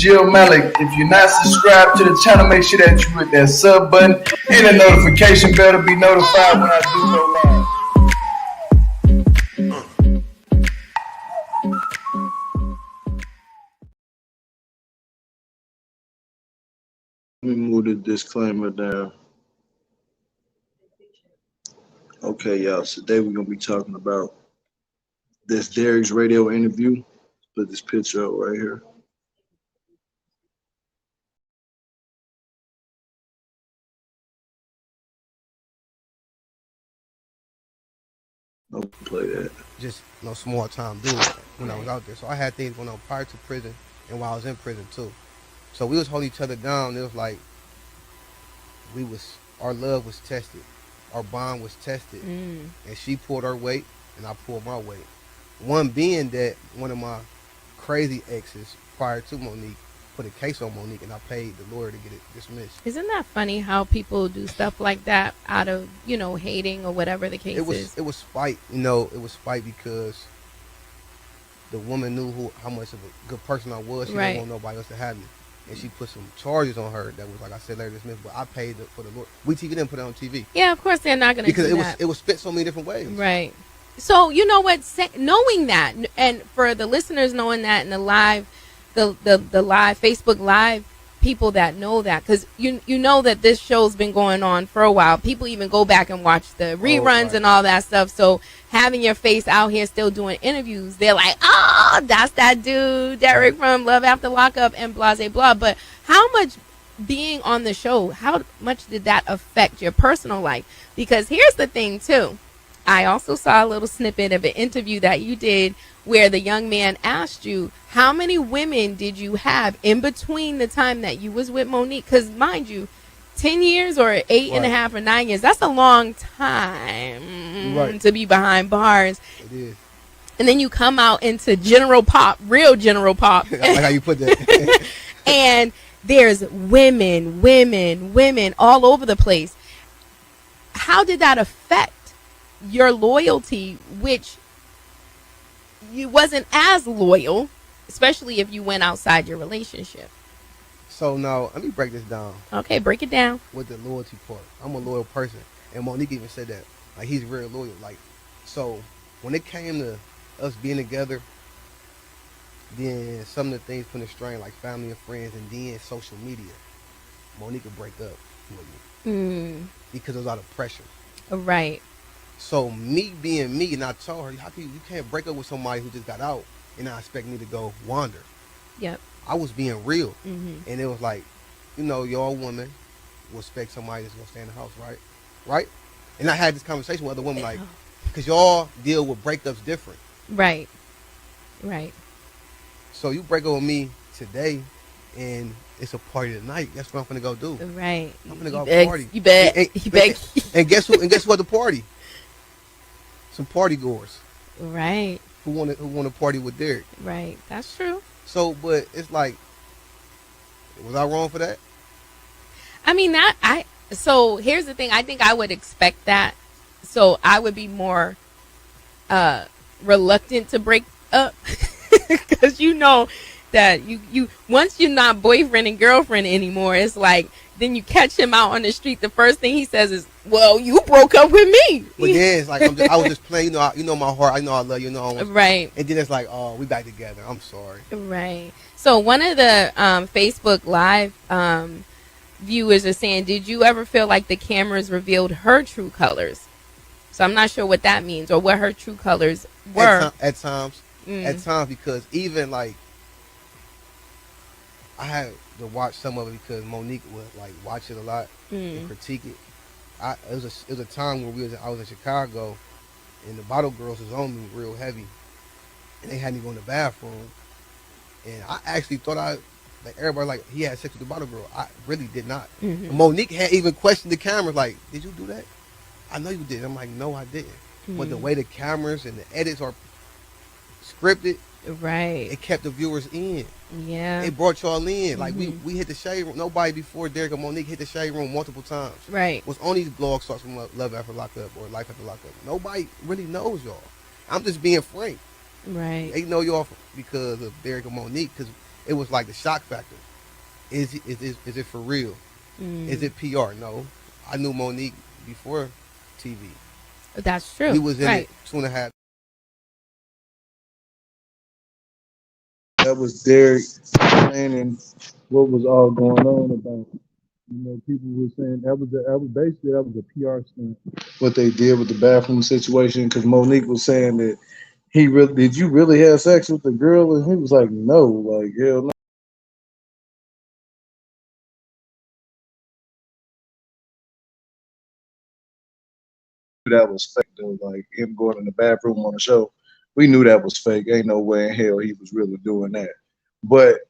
Jill Malik. If you're not subscribed to the channel, make sure that you hit that sub button and the notification bell to be notified when I do go live. Let me move the disclaimer down. Okay, y'all. So today we're gonna be talking about this Derek's radio interview. Put this picture up right here. Don't play that. Just no small time dude when I was out there. So I had things going on prior to prison and while I was in prison too. So we was holding each other down. It was like our love was tested. Our bond was tested. And she pulled her weight and I pulled my weight. One being that one of my crazy exes prior to Monique put a case on Monique and I paid the lawyer to get it dismissed. Isn't that funny how people do stuff like that out of, hating or whatever the case is? It was spite, it was spite because the woman knew how much of a good person I was. She didn't want nobody else to have me. And she put some charges on her that was, like I said, later dismissed, but I paid for the lawyer. WETV didn't put it on TV. Yeah, of course they're not going to do that. Because it was spit so many different ways. Right. So, you know what, knowing that, and for the listeners knowing that and the live Facebook Live people that know that, because you know that this show's been going on for a while. People even go back and watch the reruns and all that stuff. So having your face out here still doing interviews, they're like, oh, that's that dude, Derek from Love After Lockup and blah, blah, blah. But how much being on the show, how much did that affect your personal life? Because here's the thing, too. I also saw a little snippet of an interview that you did where the young man asked you, how many women did you have in between the time that you was with Monique? Because mind you, 10 years or 8.5 or 9 years, that's a long time to be behind bars. It is. And then you come out into general pop, real general pop. I like how you put that. And there's women all over the place. How did that affect your loyalty, which you wasn't as loyal, especially if you went outside your relationship? So now let me break this down. Okay, break it down. With the loyalty part, I'm a loyal person, and Monique even said that. Like, he's real loyal. Like, so when it came to us being together, then some of the things put a strain, like family and friends, and then social media, Monique would break up with me because there was a lot of pressure. Right. So me being me, and I told her, you can't break up with somebody who just got out and not expect me to go wander. Yep. I was being real. And it was like, y'all women will expect somebody that's going to stay in the house, right? And I had this conversation with other women, like, because y'all deal with breakups different. Right. So you break up with me today, and it's a party tonight. That's what I'm going to go do. Right. I'm going to go party. You bet. And guess who? And guess what? The party. Some party goers, right? Who want to party with Derek? Right, that's true. So, but it's like, was I wrong for that? I mean, so here's the thing. I think I would expect that. So I would be more reluctant to break up because that you once you're not boyfriend and girlfriend anymore, it's like then you catch him out on the street. The first thing he says is, "Well, you broke up with me." But yeah, it's like I was just playing. You know my heart. I know I love you. Right. And then it's like, oh, we back together. I'm sorry. Right. So one of the Facebook Live viewers is saying, "Did you ever feel like the cameras revealed her true colors?" So I'm not sure what that means or what her true colors were. At times, because even like I had to watch some of it because Monique would like watch it a lot and critique it. It was a time when I was in Chicago, and the bottle girls was on me real heavy, and they had me go in the bathroom, and I actually thought like everybody like he had sex with the bottle girl. I really did not. Monique had even questioned the cameras, like, "Did you do that?" "I know you did." I'm like, "No, I didn't." But the way the cameras and the edits are scripted, right, it kept the viewers in. Yeah, it brought y'all in. Like we hit the shade room. Nobody before Derek and Monique hit the shade room multiple times. Right. Was on these blog starts from Love After Lockup or Life After Lockup. Nobody really knows y'all. I'm just being frank. Right. They know y'all because of Derek and Monique. Because it was like the shock factor. Is it for real? Is it PR? No, I knew Monique before TV. That's true. We was in right. it 2.5. That was Derek explaining what was all going on about. You know, people were saying that was a PR stunt. What they did with the bathroom situation, because Monique was saying that did you really have sex with the girl, and he was like, no, like hell no. That was fake though. Like him going in the bathroom on the show, we knew that was fake. Ain't no way in hell he was really doing that. But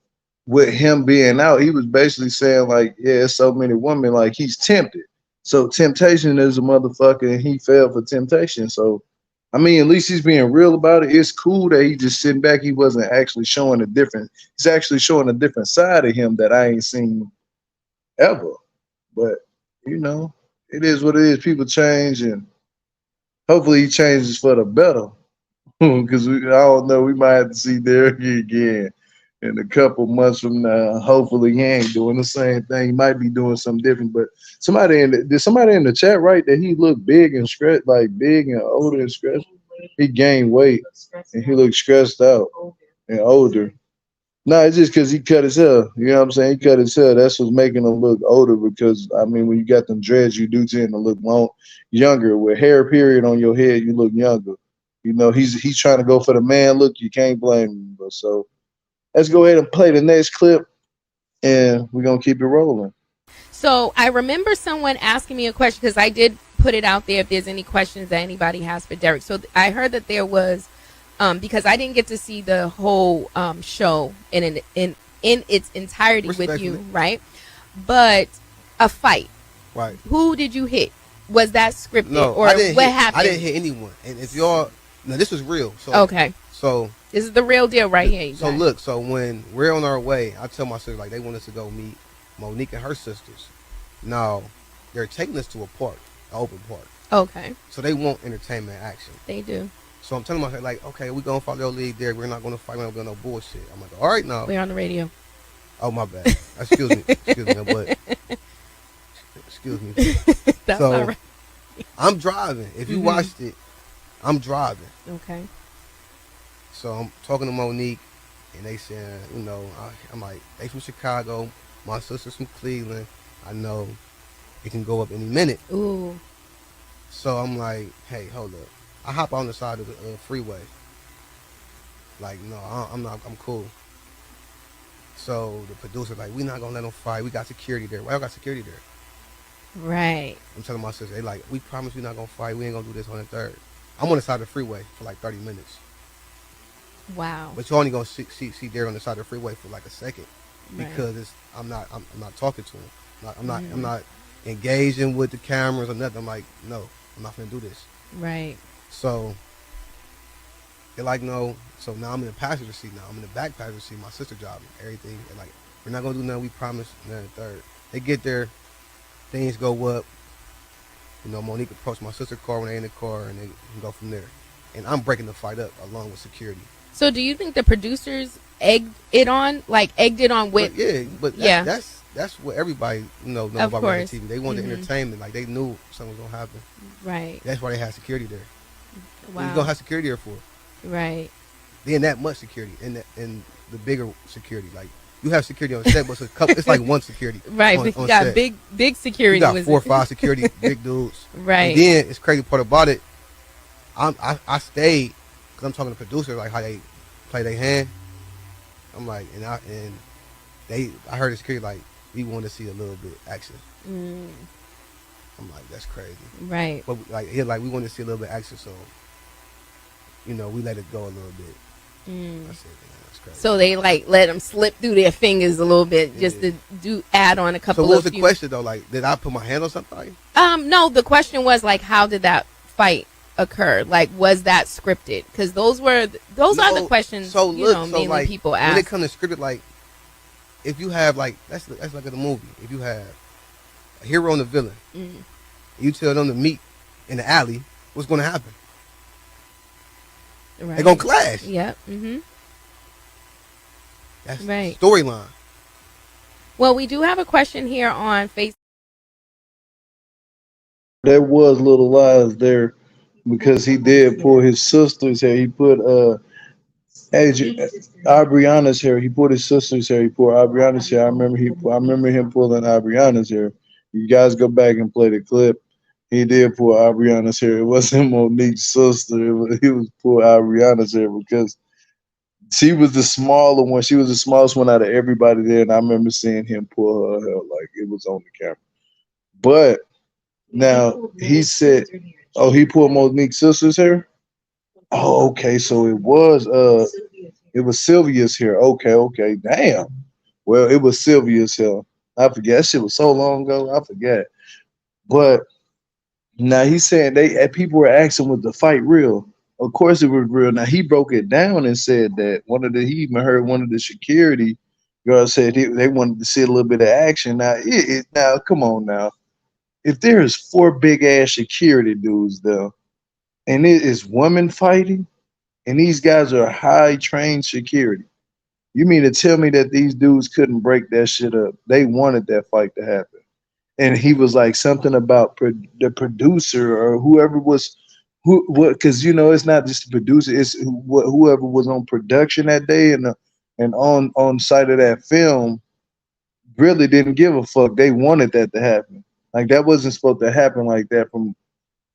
with him being out, he was basically saying like, yeah, so many women, like he's tempted. So temptation is a motherfucker, and he fell for temptation. So, I mean, at least he's being real about it. It's cool that he just sitting back. He wasn't actually showing a different. He's actually showing a different side of him that I ain't seen ever. But you know, it is what it is. People change, and hopefully he changes for the better. Because I don't know, we might have to see Derek again in a couple months from now. Hopefully he ain't doing the same thing. He might be doing something different. But did somebody in the chat write that he looked big and stretched, like big and older and stretched? He gained weight and he looked stressed out and older. No, it's just because he cut his hair. You know what I'm saying? He cut his hair. That's what's making him look older. Because I mean, when you got them dreads, you do tend to look younger. With hair period on your head, you look younger. You know, he's trying to go for the man look. You can't blame him. But so let's go ahead and play the next clip, and we're gonna keep it rolling. So I remember someone asking me a question, because I did put it out there if there's any questions that anybody has for Derek. So I heard that there was, because I didn't get to see the whole show in its entirety with you, right? But a fight. Right. Who did you hit? Was that scripted? No, or what happened? I didn't hit anyone. And if y'all, no, this was real. So okay. So this is the real deal right here. You so guys. look, so when we're on our way, I tell my sister, like, they want us to go meet Monique and her sisters. Now they're taking us to a park, an open park. Okay. So they want entertainment action. They do. So I'm telling myself, like, okay, we're gonna follow your lead there. We're not gonna fight. We're not gonna do no bullshit. I'm like, all right, now. We're on the radio. Oh, my bad. Excuse me, but excuse me. That's so, all right. I'm driving. If you watched it, I'm driving. Okay. So I'm talking to Monique, and they saying, you know, I'm like, they from Chicago, my sister's from Cleveland. I know it can go up any minute. Ooh. So I'm like, hey, hold up. I hop on the side of the freeway. Like, no, I'm not. I'm cool. So the producer like, we not gonna let them fight. We got security there. Why y'all got security there? Right. I'm telling my sister, they like, we promise we not gonna fight. We ain't gonna do this on the third. I'm on the side of the freeway for like 30 minutes. Wow. But you only gonna see there on the side of the freeway for like a second, Right. because I'm not talking to him. I'm not engaging with the cameras or nothing. I'm like, no, I'm not gonna do this. Right. So they're like, no. So now I'm in the passenger seat. Now I'm in the back passenger seat. My sister driving everything. They're like, we're not gonna do nothing. We promise. And then the third, they get there, things go up. You know, Monique approached my sister's car when they in the car, and they can go from there. And I'm breaking the fight up along with security. So do you think the producers egged it on with? But that's what everybody know about reality TV. They want the entertainment. Like, they knew something was gonna happen. Right. That's why they had security there. Wow. You gonna have security there for? Right. Then that much security, and the bigger security, like, you have security on set, but it's like one security. Right. On you got set. big security. You got 4 or 5 security, big dudes. Right. And then it's crazy part about it. I stayed because I'm talking to producers, like, how they play their hand. I'm like, I heard the security like, we want to see a little bit action. I'm like, that's crazy. Right. But like, we want to see a little bit action, so, you know, we let it go a little bit. I said, man, that's crazy. So they like let them slip through their fingers a little bit, just to add on a couple. So what was the question though? Like, did I put my hand on something? No, the question was like, how did that fight occur? Like, was that scripted? Because those are the questions. So mainly like, people ask. When it comes to scripted, like, if you have like, that's like in a movie. If you have a hero and a villain, you tell them to meet in the alley, what's going to happen? Right. They're going to clash. Yep. That's right. storyline. Well, we do have a question here on Facebook. There was little lies there because he did pull his sister's hair. He put Aubriana's hair. He pulled his sister's hair. He pulled Aubriana's hair. I remember him pulling Aubriana's hair. You guys go back and play the clip. He did pull Aubriana's hair. It wasn't Monique's sister. He was pulling Aubriana's hair because she was the smaller one. She was the smallest one out of everybody there, and I remember seeing him pull her hair like it was on the camera. But now he said, "Oh, he pulled Monique's sister's hair." Oh, okay. So it was Sylvia's hair. Okay. Damn. Well, it was Sylvia's hair. I forget. That shit was so long ago. I forget. But now he's saying people were asking, was the fight real? Of course it was real. Now he broke it down and said that he even heard one of the security guards said they wanted to see a little bit of action. Now come on now. If there is 4 big ass security dudes though, and it is women fighting, and these guys are high trained security, you mean to tell me that these dudes couldn't break that shit up? They wanted that fight to happen. And he was like something about the producer or whoever was because it's not just the producer, it's whoever was on production that day and on site of that film really didn't give a fuck. They wanted that to happen. Like that wasn't supposed to happen like that. From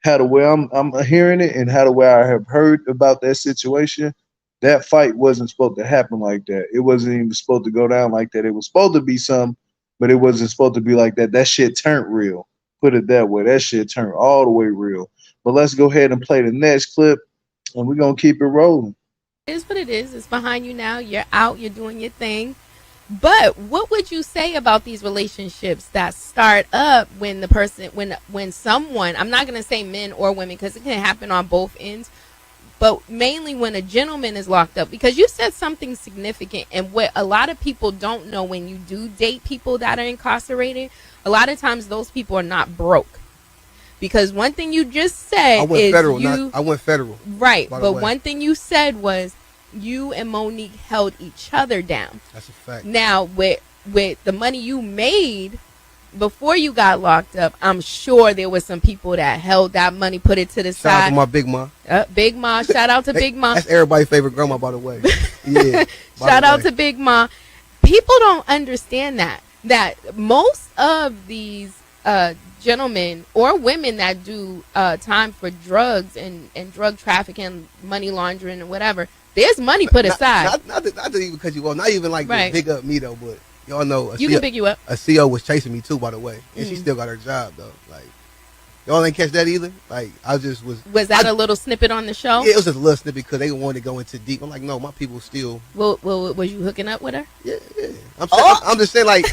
how the way I'm hearing it and how the way I have heard about that situation, that fight wasn't supposed to happen like that. It wasn't even supposed to go down like that. It was supposed to be some, but it wasn't supposed to be like that. That shit turned real. Put it that way. That shit turned all the way real. But let's go ahead and play the next clip, and we're gonna keep it rolling. It is what it is. It's behind you now. You're out. You're doing your thing. But what would you say about these relationships that start up when the person, when someone, I'm not going to say men or women because it can happen on both ends, but mainly when a gentleman is locked up? Because you said something significant, and what a lot of people don't know, when you do date people that are incarcerated, a lot of times those people are not broke. Because one thing you just said I went federal. Right, but one thing you said was you and Monique held each other down. That's a fact. Now, with the money you made before you got locked up, I'm sure there was some people that held that money, put it to the side. Shout out to my Big Ma. Big Ma. Shout out to Big Ma. That's everybody's favorite grandma, by the way. Yeah. Shout out to Big Ma. People don't understand that most of these gentlemen or women that do time for drugs and drug trafficking, money laundering, and whatever, there's money put aside. Not to even cut you off. Not even like to big up me though, but y'all know can big you up. A CO was chasing me too, by the way, and she still got her job though. Like y'all ain't catch that either. Like I just was. Was that a little snippet on the show? Yeah, it was just a little snippet because they wanted to go into deep. I'm like, no, my people still. Well, was you hooking up with her? Yeah. I'm just saying like.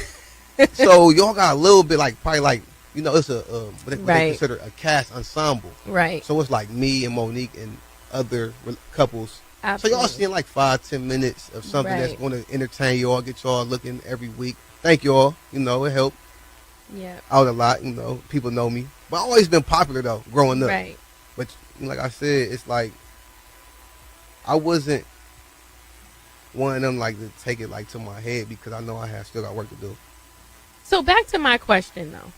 So y'all got a little bit like probably like. It's what they consider a cast ensemble. Right. So it's like me and Monique and other couples. Absolutely. So y'all seeing like 5-10 minutes of something that's going to entertain y'all, get y'all looking every week. Thank y'all. It helped. Yeah. Out a lot. People know me. But I've always been popular though, growing up. Right. But like I said, it's like I wasn't one of them like to take it like to my head because I know I still got work to do. So back to my question though.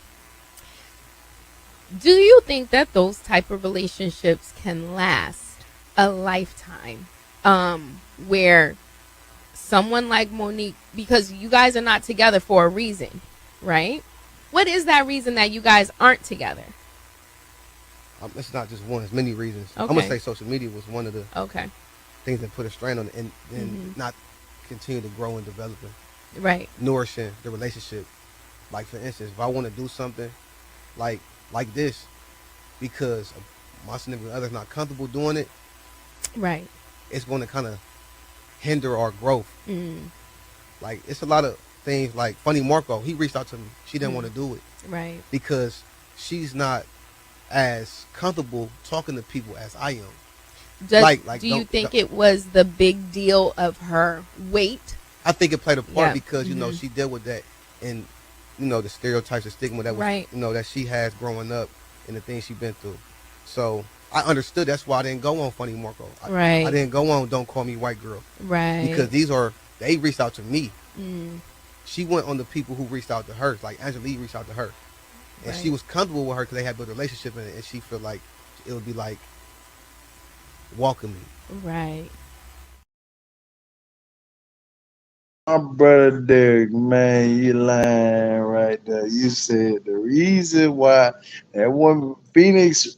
Do you think that those type of relationships can last a lifetime? Where someone like Monique, because you guys are not together for a reason, right? What is that reason that you guys aren't together? It's not just one. It's many reasons. Okay. I'm going to say social media was one of the things that put a strain on it and not continue to grow and develop and nourishing the relationship. Like, for instance, if I want to do something like this because my significant other's not comfortable doing it, right, it's going to kind of hinder our growth. Like, it's a lot of things like Funny Marco, he reached out to me. She didn't want to do it. Right. Because she's not as comfortable talking to people as I am. Do you think it was the big deal of her weight? I think it played a part because, she dealt with that and the stereotypes and stigma that was, that she has growing up and the things she's been through. So I understood. That's why I didn't go on Funny Marco. I didn't go on Don't Call Me White Girl. Right. Because these are they reached out to me. Mm. She went on the people who reached out to her. Like Angelique reached out to her, and she was comfortable with her because they had built a relationship, and she felt like it would be like welcoming. Right. My brother Derek, man, you lying right there. You said the reason why that woman Phoenix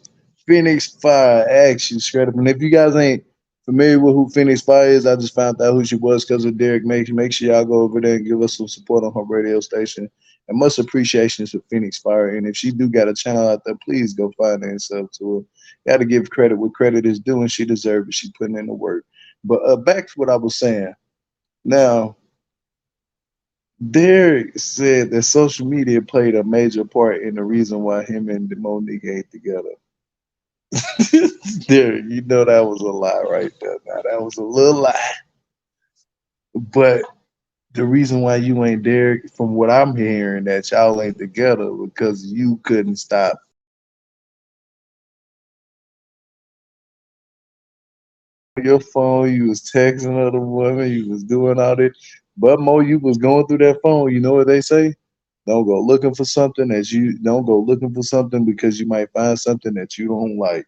Fire asked you straight up. And if you guys ain't familiar with who Phoenix Fire is, I just found out who she was because of Derek. Make sure y'all go over there and give us some support on her radio station. And much appreciation to Phoenix Fire. And if she do got a channel out there, please go find her and sub to her. Got to give credit where credit is due, and she deserves it. She putting in the work. But back to what I was saying. Now, Derek said that social media played a major part in the reason why him and Monique ain't together. Derek, you know that was a lie right there. Now that was a little lie. But the reason why you ain't Derek, from what I'm hearing, that y'all ain't together because you couldn't stop your phone, you was texting other women, you was doing all that. But Mo, you was going through that phone. You know what they say? Don't go looking for something that you don't go looking for something because you might find something that you don't like.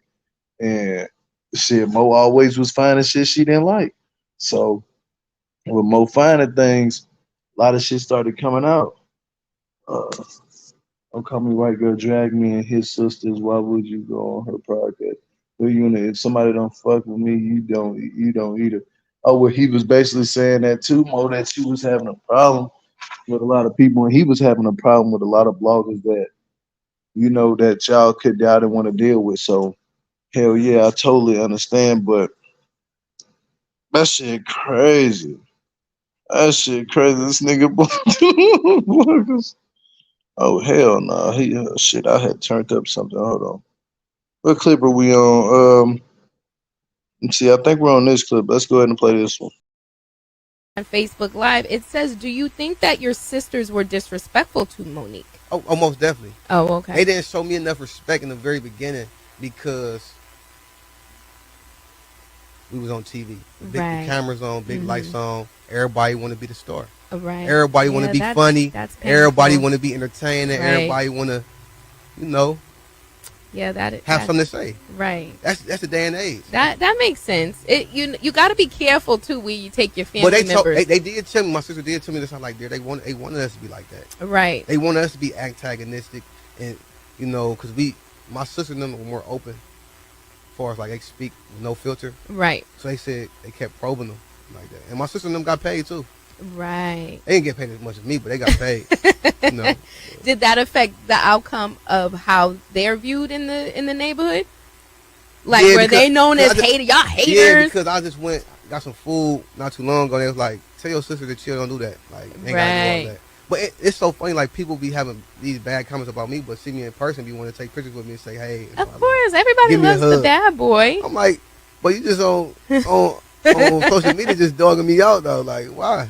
And shit, Mo always was finding shit she didn't like. So with Mo finding things, a lot of shit started coming out. Uh, don't call me white girl, drag me and his sisters. Why would you go on her podcast? Well, you know, if somebody don't fuck with me, you don't either. Oh, well, he was basically saying that too, Mo, that she was having a problem with a lot of people, and he was having a problem with a lot of bloggers that that y'all didn't want to deal with. So hell yeah, I totally understand, but that shit crazy. That shit crazy. This nigga bloggers. Oh hell no, he shit. I had turned up something. Hold on. What clip are we on? Let's see. I think we're on this clip. Let's go ahead and play this one. On Facebook Live, it says, "Do you think that your sisters were disrespectful to Monique?" Oh, most definitely. Oh, okay. They didn't show me enough respect in the very beginning because we was on TV. Big cameras on, big lights on. Everybody want to be the star. Right. Everybody want to be funny. Everybody want to be entertaining. Everybody want to, have something to say. Right. That's the day and age. That makes sense. You got to be careful too when you take your family members. They did tell me. My sister did tell me this. I'm like, they wanted us to be like that. Right. They wanted us to be antagonistic, and because my sister and them were more open, as far as like they speak with no filter. Right. So they said they kept probing them like that, and my sister and them got paid too. Right. They didn't get paid as much as me, but they got paid. Did that affect the outcome of how they're viewed in the neighborhood? Like, were they known as haters? Y'all haters? Yeah, because I just got some food not too long ago. They was like, tell your sister to chill, don't do that. Like, they ain't gotta do all that. But it's so funny, like, people be having these bad comments about me, but see me in person, be wanting to take pictures with me and say, hey. Of course, everybody loves the bad boy. I'm like, but you just on social media just dogging me out, though. Like, why?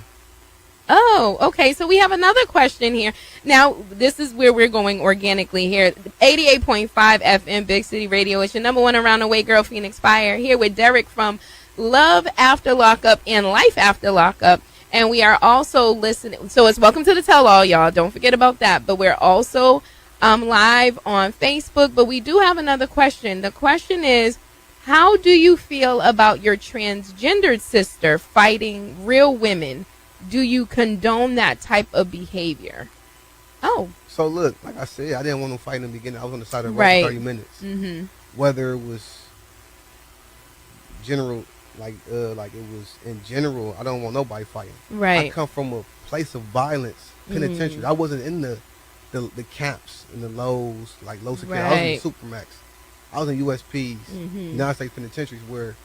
Oh, okay. So we have another question here. Now, this is where we're going organically here. 88.5 FM, Big City Radio. It's your number one around the way girl, Phoenix Fyre, here with Derek from Love After Lockup and Life After Lockup. And we are also listening. So it's Welcome to the Tell All, y'all. Don't forget about that. But we're also live on Facebook. But we do have another question. The question is, how do you feel about your transgendered sister fighting real women? Do you condone that type of behavior? Oh. So look, like I said, I didn't want to fight in the beginning. I was on the side of the road for 30 minutes. Mm-hmm. Whether it was general, like it was in general, I don't want nobody fighting. Right. I come from a place of violence, penitentiary. Mm-hmm. I wasn't in the camps, in the lows, like low security. I was in Supermax. I was in USPs, United States penitentiaries, where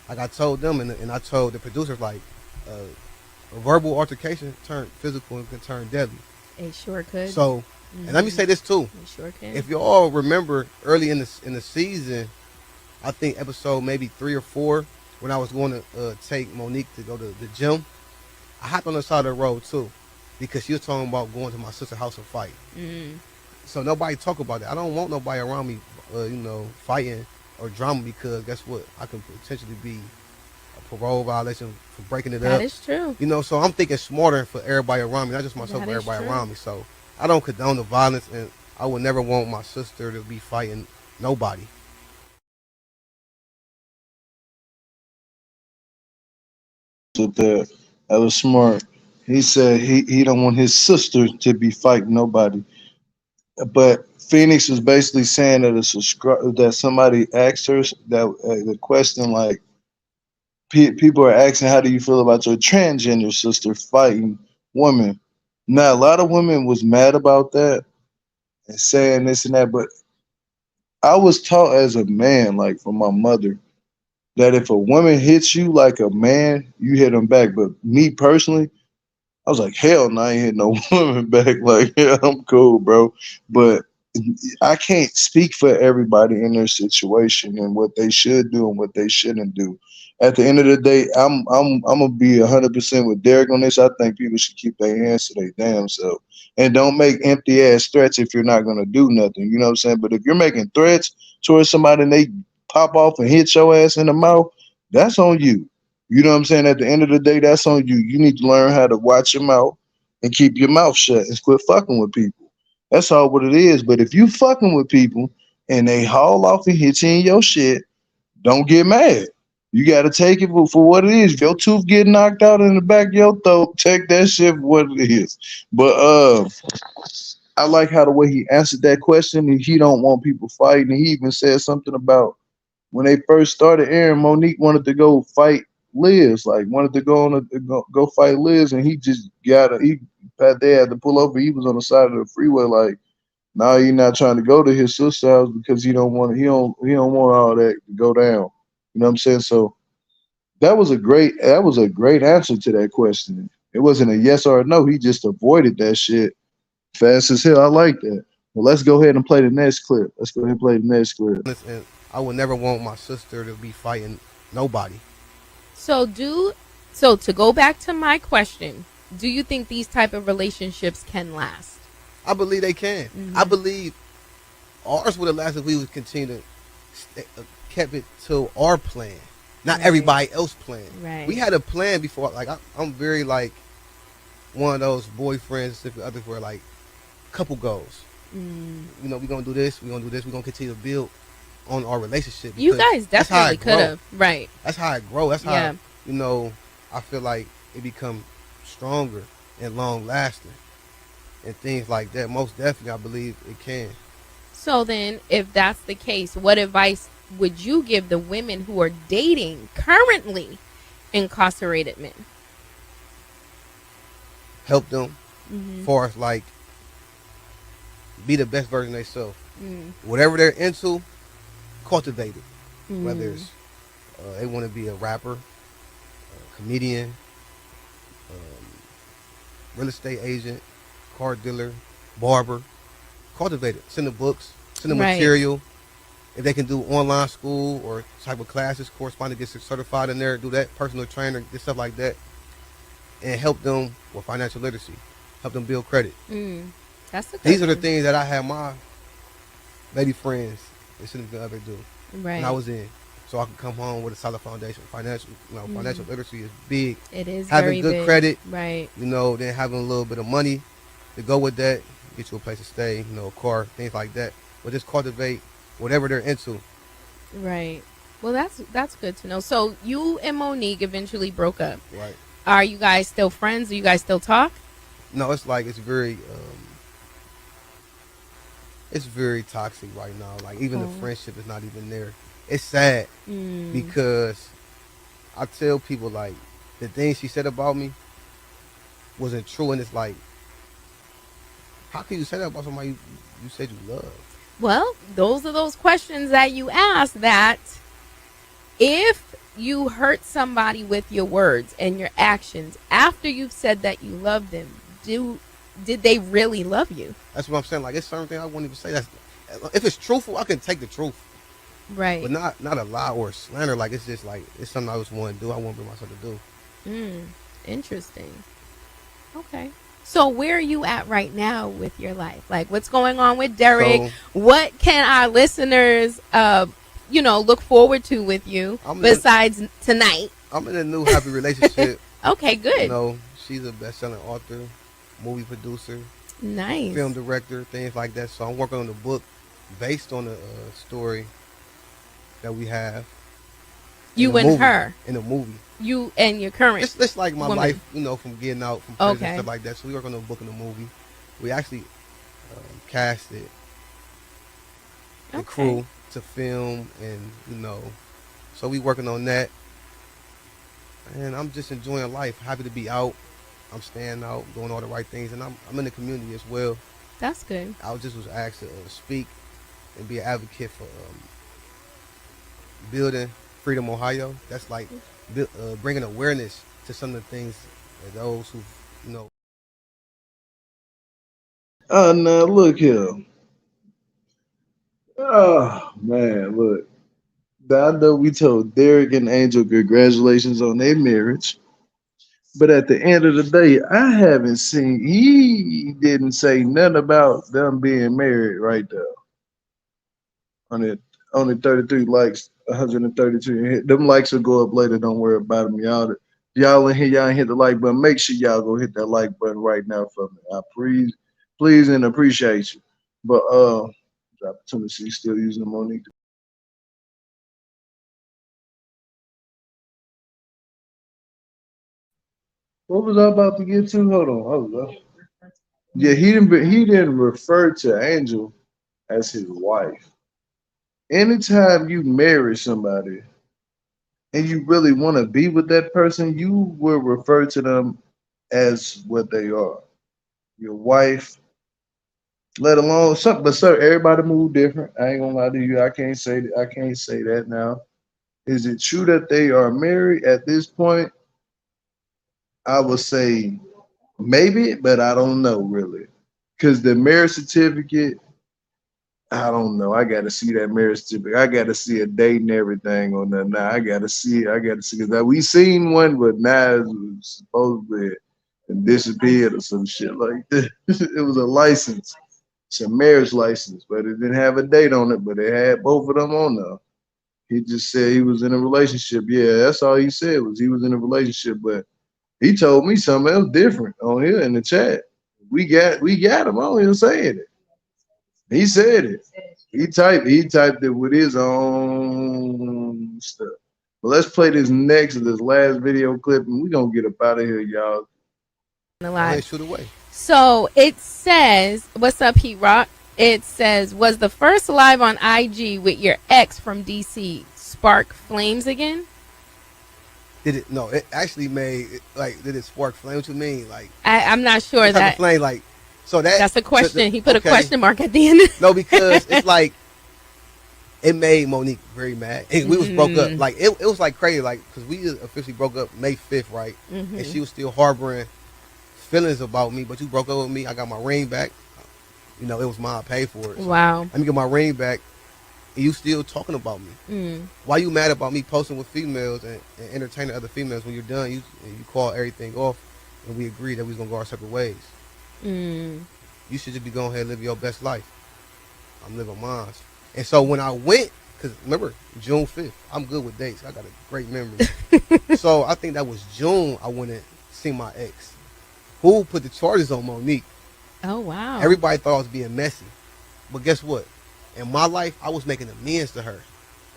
like I told them, and I told the producers, like, a verbal altercation turned physical and can turn deadly. It sure could. So, and let me say this too. It sure can. If you all remember early in the season, I think episode maybe 3 or 4, when I was going to take Monique to go to the gym, I hopped on the side of the road too, because she was talking about going to my sister's house and fight. Mm-hmm. So nobody talk about that. I don't want nobody around me, fighting or drama, because guess what? I can potentially be a parole violation for breaking it up. That is true. You know, so I'm thinking smarter for everybody around me, not just myself, but everybody around me. So I don't condone the violence, and I would never want my sister to be fighting nobody. With that, that was smart. He said he don't want his sister to be fighting nobody. But Phoenix was basically saying that that somebody asked her that the question like people are asking, how do you feel about your transgender sister fighting women? Now a lot of women was mad about that and saying this and that, but I was taught as a man, like from my mother, that if a woman hits you like a man, you hit them back. But me personally, I was like, hell no, I ain't hit no woman back. Like, yeah, I'm cool, bro. But I can't speak for everybody in their situation and what they should do and what they shouldn't do. At the end of the day, I'm gonna be 100% with Derek on this. I think people should keep their hands to their damn self and don't make empty ass threats if you're not gonna do nothing. You know what I'm saying? But if you're making threats towards somebody and they pop off and hit your ass in the mouth, that's on you. You know what I'm saying? At the end of the day, that's on you. You need to learn how to watch your mouth and keep your mouth shut and quit fucking with people. That's all what it is. But if you fucking with people and they haul off and hit you in your shit, don't get mad. You got to take it for what it is. If your tooth get knocked out in the back of your throat, take that shit for what it is. But I like how the way he answered that question. He don't want people fighting. He even said something about when they first started airing, Monique wanted to go fight Liz, like wanted to go on go fight Liz, and he just they had to pull over. He was on the side of the freeway, like, nah, you're not trying to go to his sister's house because he don't want all that to go down. You know what I'm saying? So that was a great answer to that question. It wasn't a yes or a no. He just avoided that shit fast as hell. I like that. Well, let's go ahead and play the next clip. Let's go ahead and play the next clip. And I would never want my sister to be fighting nobody. So to go back to my question, do you think these type of relationships can last? I believe they can. I believe ours would have lasted if we would continue to kept it to our plan, not everybody else's plan. Right. We had a plan before. Like I'm very like one of those boyfriends. If others were like couple goals. You know, we're gonna do this. We're gonna do this. We're gonna continue to build on our relationship. You guys definitely could have. Right. That's how it grows. That's how you know. I feel like it becomes stronger and long lasting, and things like that. Most definitely, I believe it can. So then, if that's the case, what advice would you give the women who are dating currently incarcerated men? Help them, far as like be the best version of themselves. Whatever they're into, cultivate it. Whether it's they want to be a rapper, a comedian, real estate agent, car dealer, barber, cultivate it. Send them books, send them material. If they can do online school or type of classes, correspondent, get certified in there, do that, personal trainer, get stuff like that, and help them with financial literacy, help them build credit. That's a good These are the things that I had my lady friends and significant other do when I was in, so I could come home with a solid foundation. Financial literacy is big. It is having very good big. credit, right? You know, then having a little bit of money to go with that, get you a place to stay, you know, a car, things like that. But just cultivate whatever they're into. Right. Well, that's good to know. So you and Monique eventually broke up. Right. Are you guys still friends? Do you guys still talk? No, it's like it's very toxic right now. Like even the friendship is not even there. It's sad because I tell people like the things she said about me wasn't true, and it's like, how can you say that about somebody you said you love? Well, those are those questions that you ask, that if you hurt somebody with your words and your actions after you've said that you love them, did they really love you? That's what I'm saying. Like, it's certain things I won't even say. If it's truthful, I can take the truth. Right. But not a lie or a slander. Like, it's just like, it's something I just want to do. I want to bring myself to do. Interesting. Okay. So where are you at right now with your life? Like, what's going on with Derek? What can our listeners, look forward to with you besides tonight? I'm in a new happy relationship. Okay, good. She's a best-selling author, movie producer, Nice. film director, things like that. So I'm working on the book based on the story that we have. You and her. In a movie. You and your current. It's like my woman. life, from getting out from prison and stuff like that. So we work on the book and the movie. We actually casted the crew to film, and so we working on that. And I'm just enjoying life. Happy to be out. I'm staying out, doing all the right things, and I'm in the community as well. That's good. I was asked to speak and be an advocate for building Freedom, Ohio. That's like bringing awareness to some of the things that those who. Now look here. Oh man, look. I know we told Derek and Angel congratulations on their marriage. But at the end of the day, I haven't seen, he didn't say nothing about them being married right there. Only 33 likes, 132. Them likes will go up later. Don't worry about them. Y'all in here, y'all ain't hit the like button. Make sure y'all go hit that like button right now for me. I please and appreciate you. But the opportunity still using the Monique. What was I about to get to? Hold on. Yeah, he didn't refer to Angel as his wife. Anytime you marry somebody and you really want to be with that person, you will refer to them as what they are. Your wife, let alone something. But sir, everybody move different. I ain't gonna lie to you. I can't say that now. Is it true that they are married at this point? I would say maybe, but I don't know really. Because the marriage certificate, I don't know. I got to see that marriage certificate. I got to see a date and everything on that. Now I got to see it. Because we seen one, but now it was supposedly disappeared or some shit like that. It was a license. It's a marriage license, but it didn't have a date on it, but it had both of them on there. He just said he was in a relationship. Yeah, that's all he said was he was in a relationship, but he told me something else different on here in the chat. We got him on here saying it. He said it. He typed it with his own stuff. But let's play this last video clip, and we're gonna get up out of here, y'all. Shoot away. So it says, what's up, Heat Rock? It says, was the first live on IG with your ex from DC spark flames again? Did it? No, it actually made did it spark flames? What you mean? I'm not sure that. Flame, so that's a question. He put a question mark at the end. No, because it's it made Monique very mad, and we was broke up. It was crazy, because we officially broke up May 5th, right? Mm-hmm. And she was still harboring feelings about me, but you broke up with me. I got my ring back. It was mine. I paid for it. So wow. Let me get my ring back, and you still talking about me. Why you mad about me posting with females and entertaining other females? When you're done, you call everything off, and we agreed that we was gonna go our separate ways. You should just be going ahead and live your best life. I'm living mine. And so when I went, because remember, June 5th, I'm good with dates. I got a great memory. So I think that was June, I went and seen my ex, who put the charges on Monique. Oh, wow. Everybody thought I was being messy. But guess what? In my life, I was making amends to her.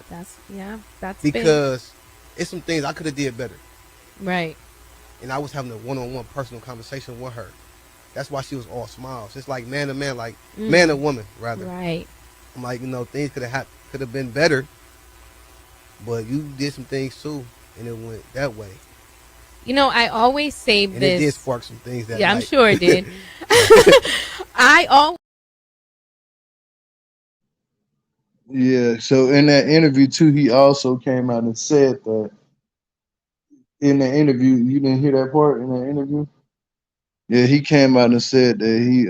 That's because it's some things I could have did better. Right. And I was having a one-on-one personal conversation with her. That's why she was all smiles. It's like man to man, man to woman, rather. Right. I'm things could have been better, but you did some things too, and it went that way. I always say and this. It did spark some things that Yeah, night. I'm sure it did. Yeah, so in that interview too, he also came out and said that in the interview, you didn't hear that part in the interview? Yeah, he came out and said that he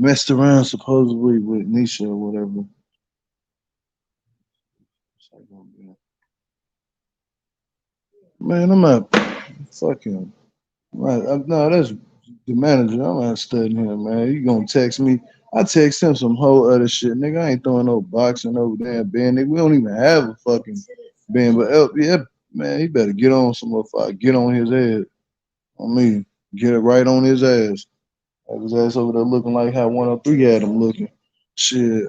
messed around supposedly with Nisha or whatever. Man, I'm not fucking. No, that's the manager. I'm not studying him, man. You gonna text me? I text him some whole other shit, nigga. I ain't throwing no boxing over damn band, nigga. We don't even have a fucking band, but yeah, Man, he better get on some motherfucker. Get on his ass. On me. Get it right on his ass. Have his ass over there looking like how 103 had him looking. Shit.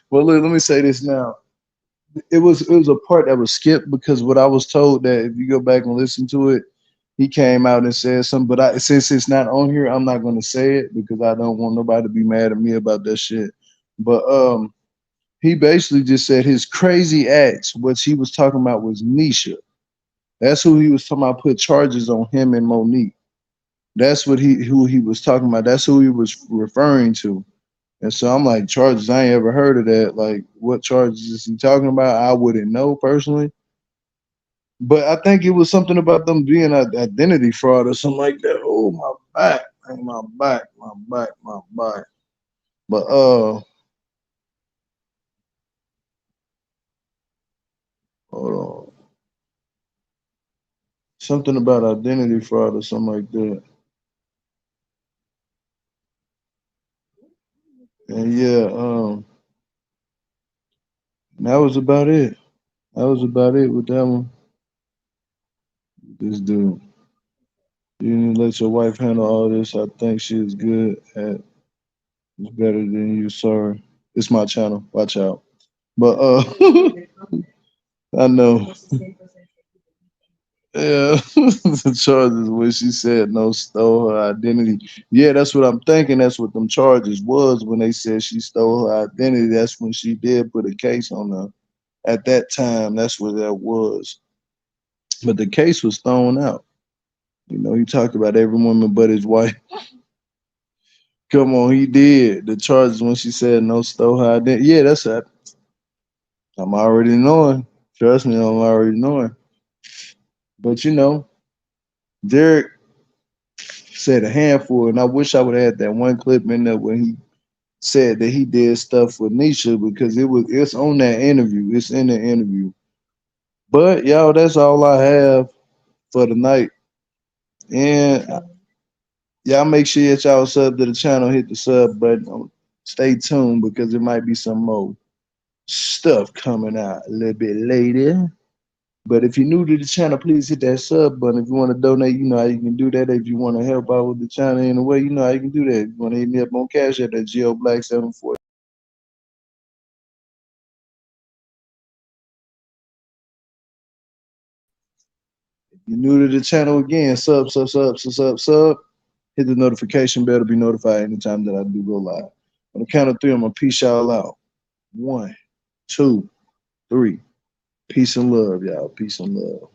Well, look, let me say this now. It was a part that was skipped because what I was told that if you go back and listen to it, he came out and said something. But since it's not on here, I'm not gonna say it because I don't want nobody to be mad at me about that shit. But he basically just said his crazy acts. What he was talking about was Nisha. That's who he was talking about. Put charges on him and Monique. That's who he was talking about. That's who he was referring to. And so I'm like, charges? I ain't ever heard of that. Like, what charges is he talking about? I wouldn't know personally. But I think it was something about them being an identity fraud or something like that. Oh, my back. My back. My back. My back. But hold on. Something about identity fraud or something like that. And yeah, that was about it. That was about it with that one. This dude. You need to let your wife handle all this. I think she is good at it's better than you, sorry. It's my channel. Watch out. But I know. Yeah, the charges when she said no stole her identity. Yeah, that's what I'm thinking. That's what them charges was when they said she stole her identity. That's when she did put a case on her. At that time, that's what that was. But the case was thrown out. You know, he talked about every woman but his wife. Come on, he did. The charges when she said no stole her identity. Yeah, that's it. I'm already knowing. Trust me, I'm already knowing. But you know, Derek said a handful, and I wish I would have had that one clip in there when he said that he did stuff with Nisha because it's on that interview. It's in the interview. But y'all, that's all I have for tonight. And y'all make sure that y'all sub to the channel, hit the sub button. Stay tuned because there might be some more stuff coming out a little bit later. But if you're new to the channel, please hit that sub button. If you want to donate, you know how you can do that. If you want to help out with the channel in a way, you know how you can do that. If you want to hit me up on Cash App, that's GeoBlack74. If you're new to the channel again, sub. Hit the notification bell to be notified anytime that I do go live. On the count of three, I'm going to peace y'all out. 1, 2, 3. Peace and love, y'all. Peace and love.